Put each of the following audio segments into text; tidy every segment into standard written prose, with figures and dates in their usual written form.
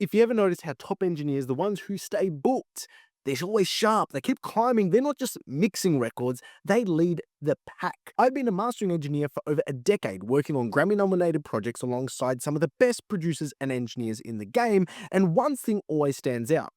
If you ever notice how top engineers, the ones who stay booked, they're always sharp, they keep climbing, they're not just mixing records, they lead the pack. I've been a mastering engineer for over a decade, working on Grammy-nominated projects alongside some of the best producers and engineers in the game, and one thing always stands out.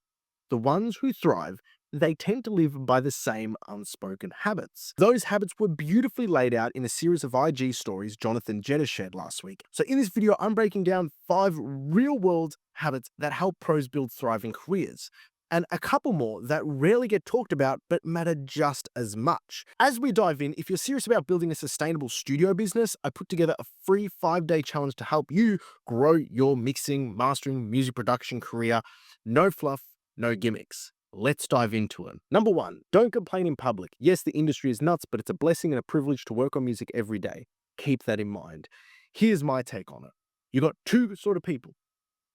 The ones who thrive, they tend to live by the same unspoken habits. Those habits were beautifully laid out in a series of IG stories Jonathan Jetta shared last week. So in this video, I'm breaking down 5 real-world habits that help pros build thriving careers, and a couple more that rarely get talked about but matter just as much. As we dive in, if you're serious about building a sustainable studio business, I put together a free 5-day challenge to help you grow your mixing, mastering, music production career. No fluff, no gimmicks. Let's dive into it. Number 1, don't complain in public. Yes, the industry is nuts, but it's a blessing and a privilege to work on music every day. Keep that in mind. Here's my take on it. You got two sort of people,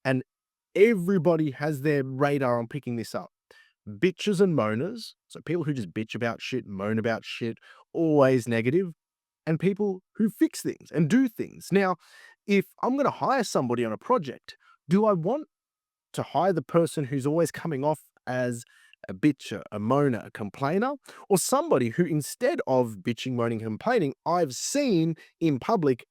and everybody has their radar on picking this up. Bitches and moaners, so people who just bitch about shit, moan about shit, always negative, and people who fix things and do things. Now, if I'm going to hire somebody on a project, do I want to hire the person who's always coming off as a bitcher, a moaner, a complainer, or somebody who, instead of bitching, moaning, complaining, I've seen in public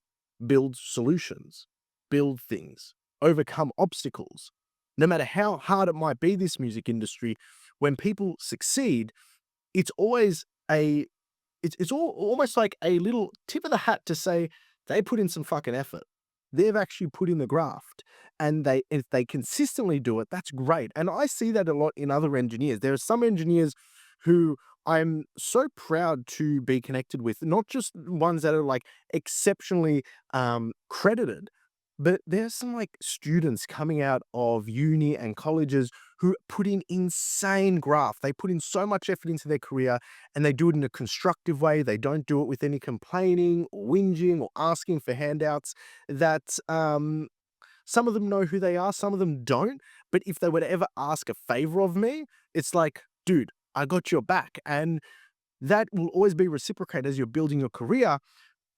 build solutions, build things, overcome obstacles? No matter how hard it might be, this music industry, when people succeed, it's always almost like a little tip of the hat to say they put in some fucking effort. They've actually put in the graft, and if they consistently do it, that's great. And I see that a lot in other engineers. There are some engineers who I'm so proud to be connected with, not just ones that are like exceptionally credited, but there's some like students coming out of uni and colleges who put in insane graft. They put in so much effort into their career, and they do it in a constructive way. They don't do it with any complaining or whinging or asking for handouts. That some of them know who they are, some of them don't. But if they were to ever ask a favor of me, it's like, dude, I got your back. And that will always be reciprocated as you're building your career.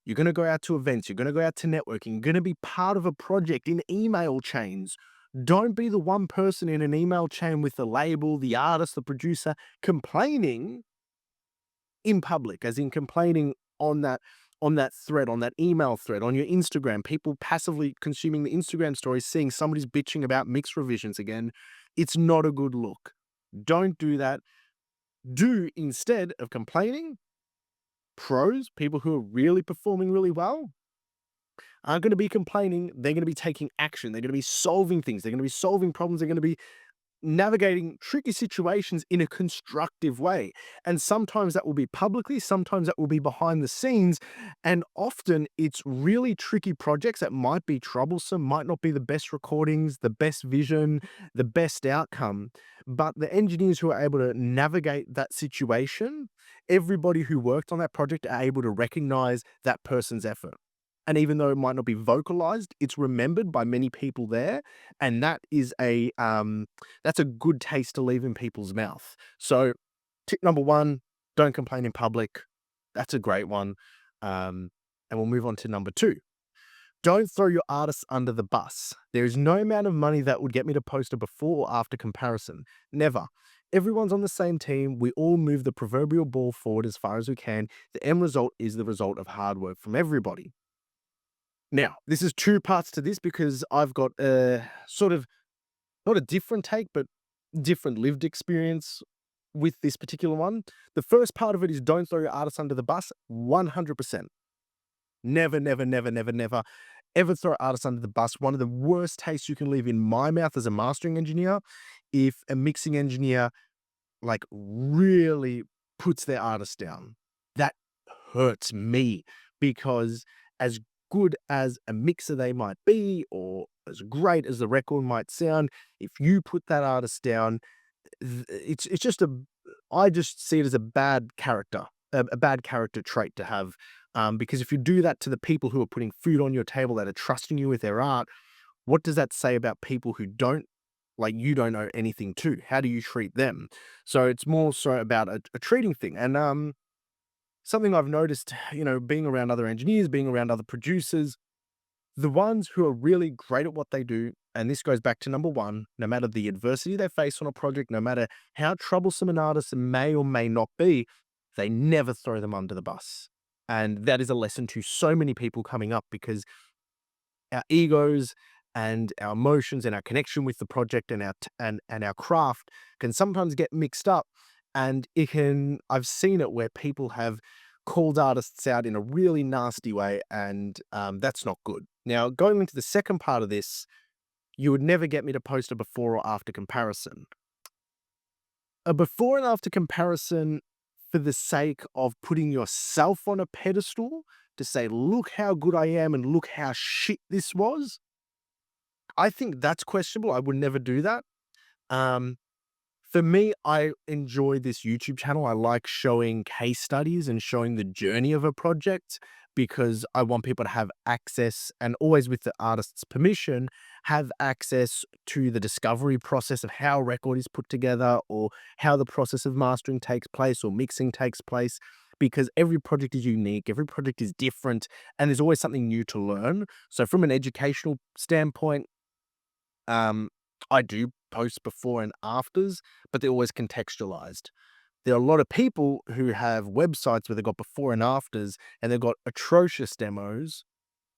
You're going to go out to events, you're going to go out to networking, you're going to be part of a project in email chains. Don't be the one person in an email chain with the label, the artist, the producer complaining in public, as in complaining on that thread, on that email thread, on your Instagram, people passively consuming the Instagram stories, seeing somebody's bitching about mix revisions again. It's not a good look. Don't do that. Do, instead of complaining, pros, people who are really performing really well, aren't going to be complaining. They're going to be taking action. They're going to be solving things. They're going to be solving problems. They're going to be navigating tricky situations in a constructive way. And sometimes that will be publicly, sometimes that will be behind the scenes. And often it's really tricky projects that might be troublesome, might not be the best recordings, the best vision, the best outcome. But the engineers who are able to navigate that situation, everybody who worked on that project are able to recognize that person's effort. And even though it might not be vocalized, it's remembered by many people there. And that is that's a good taste to leave in people's mouth. So tip number 1, don't complain in public. That's a great one. And we'll move on to number 2. Don't throw your artists under the bus. There is no amount of money that would get me to post a before or after comparison. Never. Everyone's on the same team. We all move the proverbial ball forward as far as we can. The end result is the result of hard work from everybody. Now, this is 2 parts to this because I've got a sort of, not a different take, but different lived experience with this particular one. The first part of it is don't throw your artists under the bus, 100%. Never, never, never, never, never ever throw artists under the bus. One of the worst tastes you can leave in my mouth as a mastering engineer, if a mixing engineer like really puts their artist down. That hurts me because as good as a mixer they might be, or as great as the record might sound, if you put that artist down, it's just I just see it as a bad character, a bad character trait to have. Because if you do that to the people who are putting food on your table, that are trusting you with their art, what does that say about people who don't, like, you don't know anything to? How do you treat them? So it's more so about a treating thing. And something I've noticed, being around other engineers, being around other producers, The ones who are really great at what they do, and this goes back to number one, no matter the adversity they face on a project, no matter how troublesome an artist may or may not be, they never throw them under the bus. And that is a lesson to so many people coming up because our egos and our emotions and our connection with the project and and our craft can sometimes get mixed up, and it can I've seen it where people have called artists out in a really nasty way, and that's not good. Now going into the second part of this, you would never get me to post a before or after comparison. A before and after comparison for the sake of putting yourself on a pedestal to say, look how good I am and look how shit this was. I think that's questionable. I would never do that. Um, for me, I enjoy this YouTube channel. I like showing case studies and showing the journey of a project because I want people to have access and always with the artist's permission, have access to the discovery process of how a record is put together or how the process of mastering takes place or mixing takes place. Because every project is unique, every project is different, and there's always something new to learn. So, from an educational standpoint, um, I do post before and afters, but they're always contextualized. There are a lot of people who have websites where they've got before and afters, and they've got atrocious demos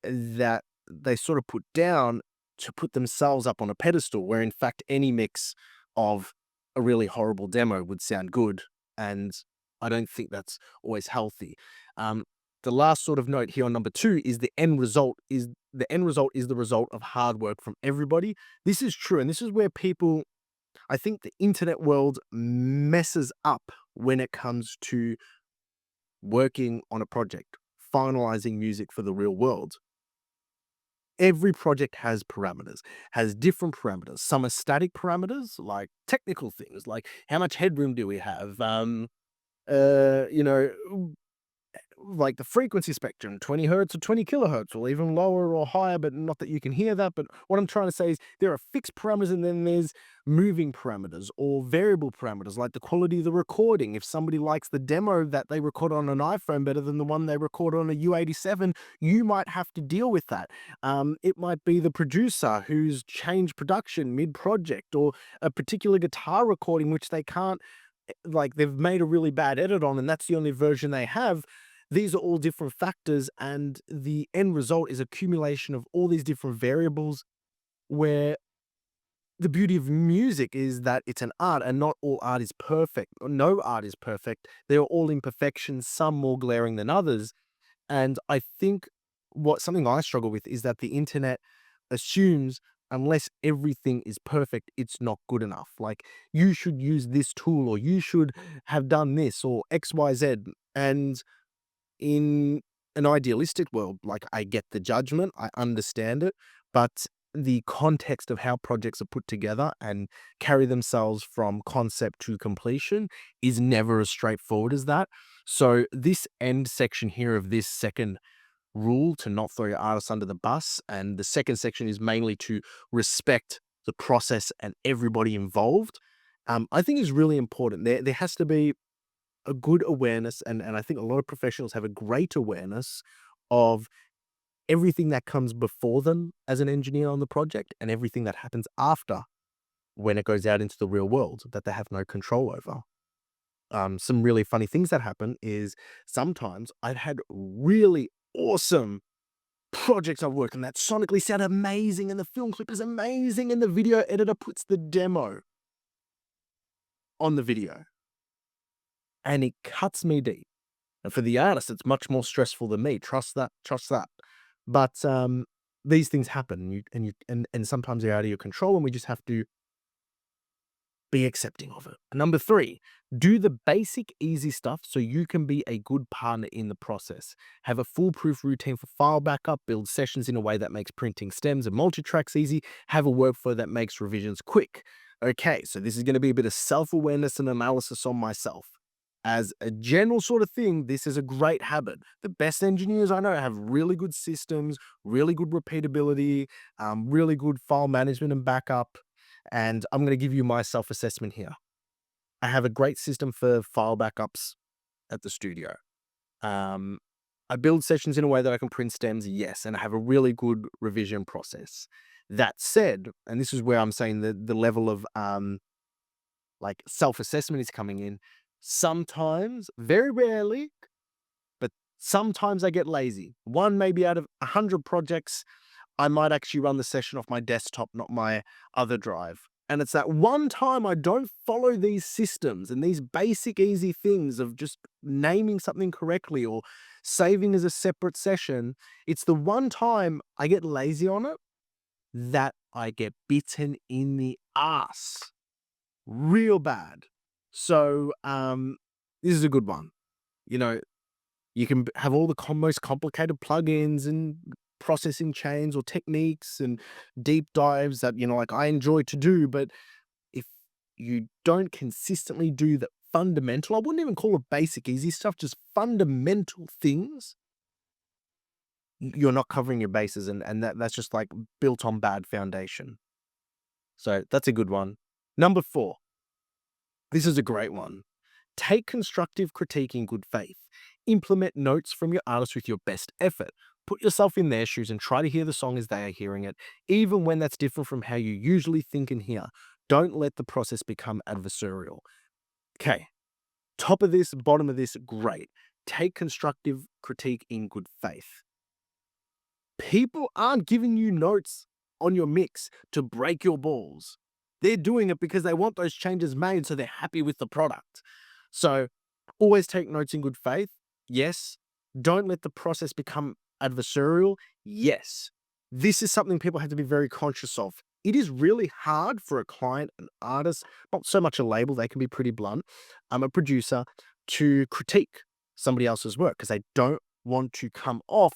that they sort of put down to put themselves up on a pedestal, where in fact any mix of a really horrible demo would sound good. And I don't think that's always healthy. Um, the last sort of note here on number two is the end result is the result of hard work from everybody. This is true, and this is where people, I think the internet world messes up when it comes to working on a project, finalizing music for the real world. Every project has parameters, has different parameters. Some are static parameters, like technical things, like how much headroom do we have? You know, like the frequency spectrum, 20 hertz or 20 kilohertz, or even lower or higher, but not that you can hear that. But what I'm trying to say is there are fixed parameters and then there's moving parameters or variable parameters, like the quality of the recording. If somebody likes the demo that they record on an iPhone better than the one they record on a U87, you might have to deal with that. It might be the producer who's changed production mid project, or a particular guitar recording which they can't, like they've made a really bad edit on and that's the only version they have. These are all different factors, and the end result is accumulation of all these different variables, where the beauty of music is that it's an art and not all art is perfect. Or no art is perfect. They're all imperfections, some more glaring than others. And I think what something I struggle with is that the internet assumes unless everything is perfect, it's not good enough. Like you should use this tool or you should have done this or XYZ. And in an idealistic world, like I get the judgment, I understand it, but the context of how projects are put together and carry themselves from concept to completion is never as straightforward as that. So this end section here of this second rule to not throw your artists under the bus, and the second section is mainly to respect the process and everybody involved. I think is really important. There has to be a good awareness, and I think a lot of professionals have a great awareness of everything that comes before them as an engineer on the project and everything that happens after when it goes out into the real world that they have no control over. Some really funny things that happen is sometimes I've had really awesome projects I've worked on that sonically sound amazing and the film clip is amazing and the video editor puts the demo on the video and it cuts me deep. And for the artist, it's much more stressful than me. Trust that. Trust that. But these things happen, and sometimes they're out of your control, and we just have to be accepting of it. Number three, do the basic easy stuff so you can be a good partner in the process. Have a foolproof routine for file backup, build sessions in a way that makes printing stems and multi-tracks easy, have a workflow that makes revisions quick. Okay, so this is going to be a bit of self-awareness and analysis on myself. As a general sort of thing, this is a great habit. The best engineers I know have really good systems, really good repeatability, really good file management and backup. And I'm going to give you my self assessment here. I have a great system for file backups at the studio. Um, I build sessions in a way that I can print stems, yes, and I have a really good revision process. That said, and this is where I'm saying the level of like self-assessment is coming in. Sometimes, very rarely, but sometimes I get lazy. One maybe out of 100 projects, I might actually run the session off my desktop, not my other drive. And it's that one time I don't follow these systems and these basic, easy things of just naming something correctly or saving as a separate session. It's the one time I get lazy on it that I get bitten in the ass real bad. So, this is a good one. You know, you can have all the most complicated plugins and processing chains or techniques and deep dives that, like I enjoy to do. But if you don't consistently do the fundamental, I wouldn't even call it basic, easy stuff, just fundamental things, you're not covering your bases. And that's just like built on bad foundation. So that's a good one. Number 4, this is a great one. Take constructive critique in good faith. Implement notes from your artist with your best effort. Put yourself in their shoes and try to hear the song as they are hearing it, even when that's different from how you usually think and hear. Don't let the process become adversarial. Okay, top of this, bottom of this, great. Take constructive critique in good faith. People aren't giving you notes on your mix to break your balls. They're doing it because they want those changes made so they're happy with the product. So always take notes in good faith. Yes. Don't let the process become adversarial. Yes. This is something people have to be very conscious of. It is really hard for a client, an artist, not so much a label, they can be pretty blunt, a producer, to critique somebody else's work because they don't want to come off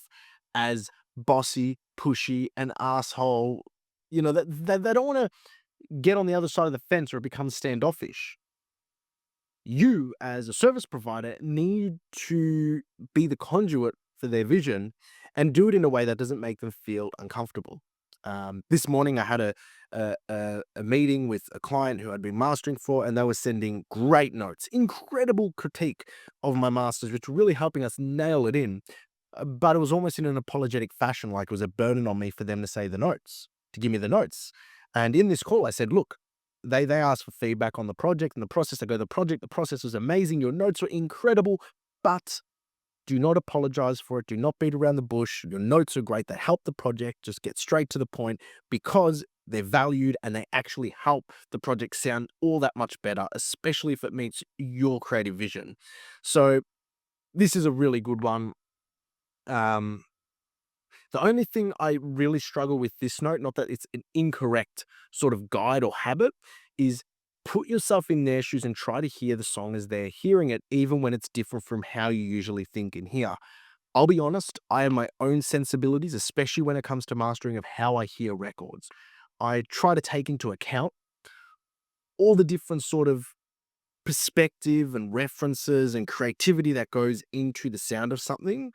as bossy, pushy, an asshole. They don't want to get on the other side of the fence or become standoffish. You, as a service provider, need to be the conduit for their vision and do it in a way that doesn't make them feel uncomfortable. This morning, I had a meeting with a client who I'd been mastering for, and they were sending great notes, incredible critique of my masters, which were really helping us nail it in. But it was almost in an apologetic fashion, like it was a burden on me for them to say the notes, to give me the notes. And in this call, I said, look, they asked for feedback on the project and the process. I go, the process was amazing. Your notes were incredible, but do not apologize for it. Do not beat around the bush. Your notes are great. They help the project. Just get straight to the point because they're valued and they actually help the project sound all that much better, especially if it meets your creative vision. So this is a really good one. The only thing I really struggle with this note, not that it's an incorrect sort of guide or habit, is put yourself in their shoes and try to hear the song as they're hearing it, even when it's different from how you usually think and hear. I'll be honest, I have my own sensibilities, especially when it comes to mastering of how I hear records. I try to take into account all the different sort of perspective and references and creativity that goes into the sound of something.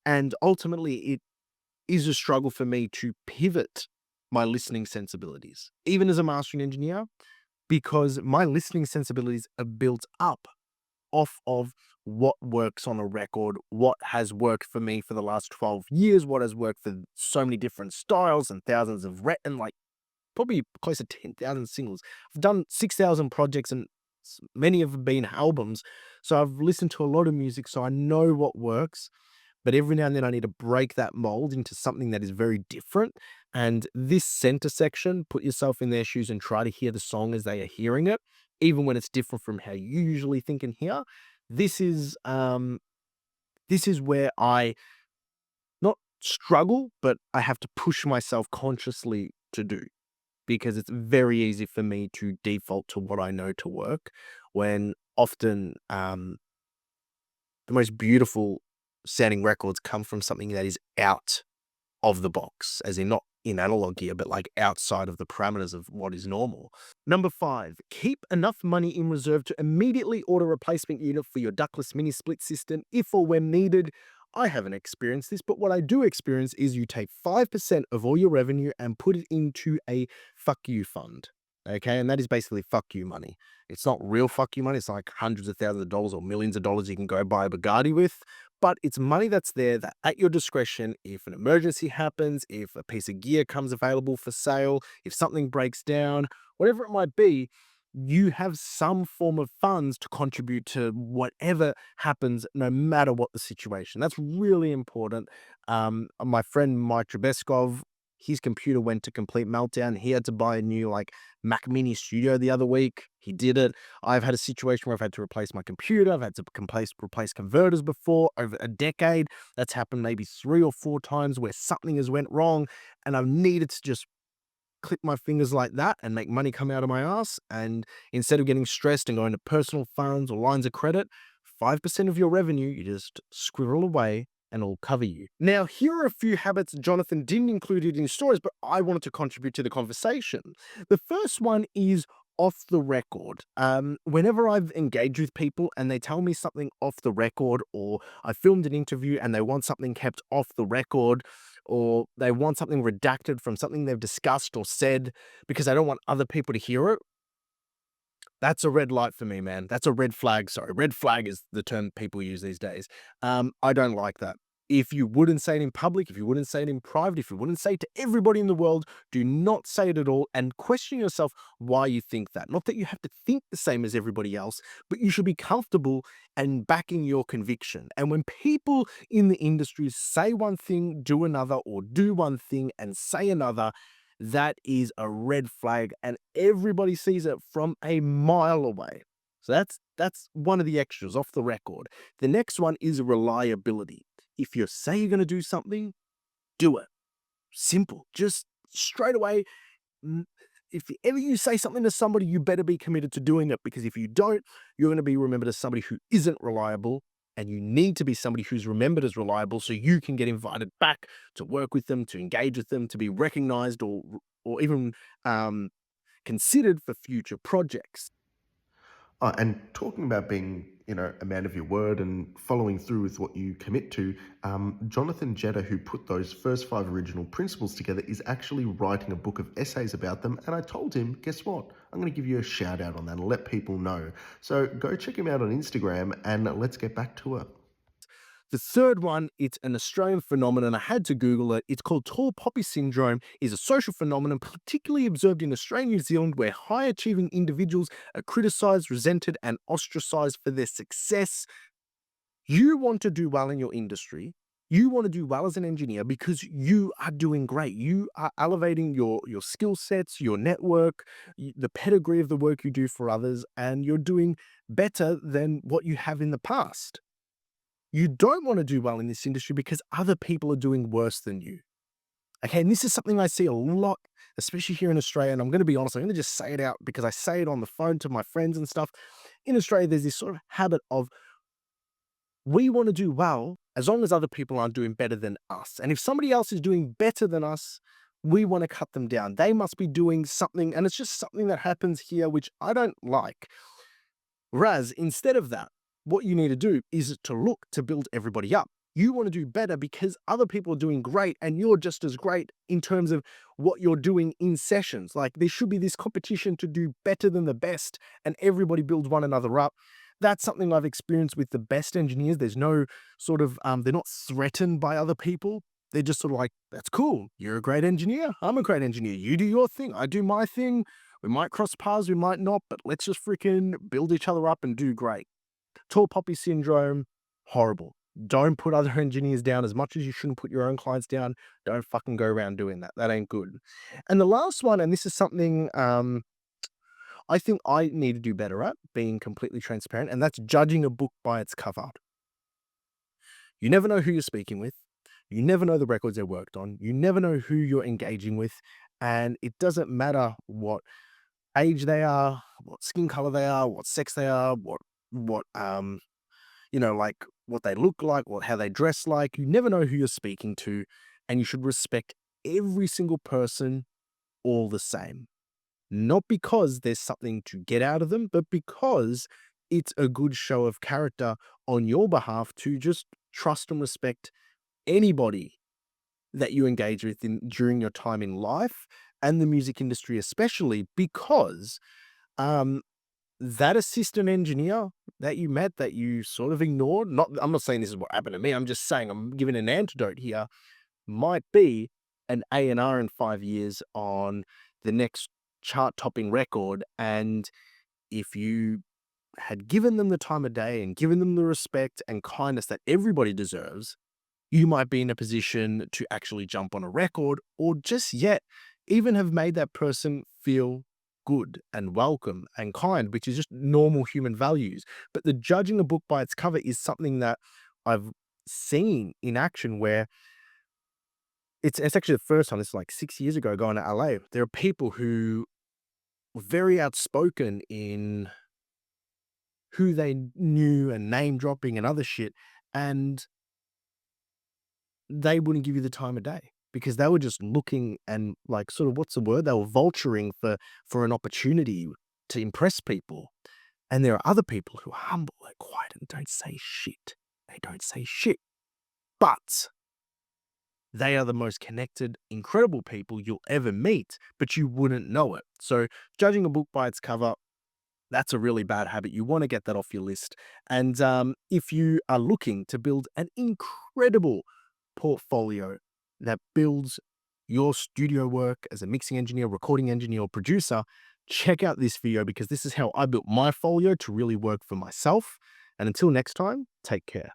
And ultimately, it is a struggle for me to pivot my listening sensibilities, even as a mastering engineer, because my listening sensibilities are built up off of what works on a record, what has worked for me for the last 12 years, what has worked for so many different styles and thousands of and like probably close to 10,000 singles. I've done 6,000 projects and many have been albums. So I've listened to a lot of music, so I know what works. But every now and then I need to break that mold into something that is very different. And this center section, put yourself in their shoes and try to hear the song as they are hearing it, even when it's different from how you usually think and hear. This is where I not struggle, but I have to push myself consciously to do because it's very easy for me to default to what I know to work when often the most beautiful sounding records come from something that is out of the box, as in not in analog gear, but like outside of the parameters of what is normal. Number 5, keep enough money in reserve to immediately order a replacement unit for your ductless mini split system if or when needed. I haven't experienced this, but what I do experience is you take 5% of all your revenue and put it into a fuck you fund. Okay. And that is basically fuck you money. It's not real fuck you money. It's like hundreds of thousands of dollars or millions of dollars you can go buy a Bugatti with. But it's money that's there that at your discretion, if an emergency happens, if a piece of gear comes available for sale, if something breaks down, whatever it might be, you have some form of funds to contribute to whatever happens, no matter what the situation. That's really important. My friend Mike Trebeskov, his computer went to complete meltdown. He had to buy a new like Mac Mini Studio the other week. He did it. I've had a situation where I've had to replace my computer. I've had to replace converters before over a decade. That's happened maybe 3 or 4 times where something has went wrong, and I've needed to just click my fingers like that and make money come out of my ass. And instead of getting stressed and going to personal funds or lines of credit, 5% of your revenue, you just squirrel away and it'll cover you. Now, here are a few habits Jonathan didn't include it in stories, but I wanted to contribute to the conversation. The first one is off the record. Whenever I've engaged with people and they tell me something off the record, or I filmed an interview and they want something kept off the record, or they want something redacted from something they've discussed or said because they don't want other people to hear it, that's a red light for me, man. That's a red flag. Sorry. Red flag is the term people use these days. I don't like that. If you wouldn't say it in public, if you wouldn't say it in private, if you wouldn't say it to everybody in the world, do not say it at all and question yourself why you think that. Not that you have to think the same as everybody else, but you should be comfortable and backing your conviction. And when people in the industry say one thing, do another, or do one thing and say another, that is a red flag and everybody sees it from a mile away. So that's one of the extras off the record. The next one is reliability. If you say you're going to do something, do it. Simple. Just straight away. mm, If ever you say something to somebody, you better be committed to doing it, because if you don't, you're going to be remembered as somebody who isn't reliable, and you need to be somebody who's remembered as reliable so you can get invited back to work with them, to engage with them, to be recognized, or even um, considered for future projects. And talking about being, a man of your word and following through with what you commit to, Jonathan Jetta, who put those first five original principles together, is actually writing a book of essays about them. And I told him, guess what? I'm going to give you a shout out on that and let people know. So go check him out on Instagram and let's get back to it. The third one, it's an Australian phenomenon. I had to Google it. It's called tall poppy syndrome. Is a social phenomenon particularly observed in Australia and New Zealand, where high achieving individuals are criticized, resented, and ostracized for their success. You want to do well in your industry. You want to do well as an engineer because you are doing great. You are elevating your skill sets, your network, the pedigree of the work you do for others, and you're doing better than what you have in the past. You don't want to do well in this industry because other people are doing worse than you. Okay, and this is something I see a lot, especially here in Australia. And I'm going to be honest, I'm going to just say it out because I say it on the phone to my friends and stuff. In Australia, there's this sort of habit of we want to do well as long as other people aren't doing better than us. And if somebody else is doing better than us, we want to cut them down. They must be doing something. And it's just something that happens here, which I don't like. Whereas instead of that, what you need to do is to look to build everybody up. You want to do better because other people are doing great and you're just as great in terms of what you're doing in sessions. Like there should be this competition to do better than the best and everybody builds one another up. That's something I've experienced with the best engineers. There's no sort of, they're not threatened by other people. They're just sort of like, that's cool. You're a great engineer. I'm a great engineer. You do your thing. I do my thing. We might cross paths, we might not, but let's just freaking build each other up and do great. Tall poppy syndrome, horrible. Don't put other engineers down as much as you shouldn't put your own clients down. Don't fucking go around doing that. That ain't good. And the last one, and this is something I think I need to do better at, being completely transparent, and that's judging a book by its cover. You never know who you're speaking with. You never know the records they worked on. You never know who you're engaging with. And it doesn't matter what age they are, what skin color they are, what sex they are, like what they look like, what how they dress like. You never know who you're speaking to, and you should respect every single person all the same. Not because there's something to get out of them, but because it's a good show of character on your behalf to just trust and respect anybody that you engage with during your time in life. and the music industry especially, because um, that assistant engineer that you met that you sort of ignored, not I'm not saying this is what happened to me, I'm just saying I'm giving an antidote here, might be an A&R in 5 years on the next chart-topping record, and if you had given them the time of day and given them the respect and kindness that everybody deserves, you might be in a position to actually jump on a record or just yet even have made that person feel good and welcome and kind, which is just normal human values. But the judging a book by its cover is something that I've seen in action where it's actually the first time, this is like 6 years ago going to LA. There are people who were very outspoken in who they knew and name dropping and other shit, and they wouldn't give you the time of day because they were just looking and like sort of what's the word? They were vulturing for an opportunity to impress people. And there are other people who are humble, they're quiet and don't say shit. They don't say shit. But they are the most connected, incredible people you'll ever meet, but you wouldn't know it. So judging a book by its cover, that's a really bad habit. You want to get that off your list. And if you are looking to build an incredible portfolio that builds your studio work as a mixing engineer, recording engineer, or producer, check out this video because this is how I built my folio to really work for myself. And until next time, take care.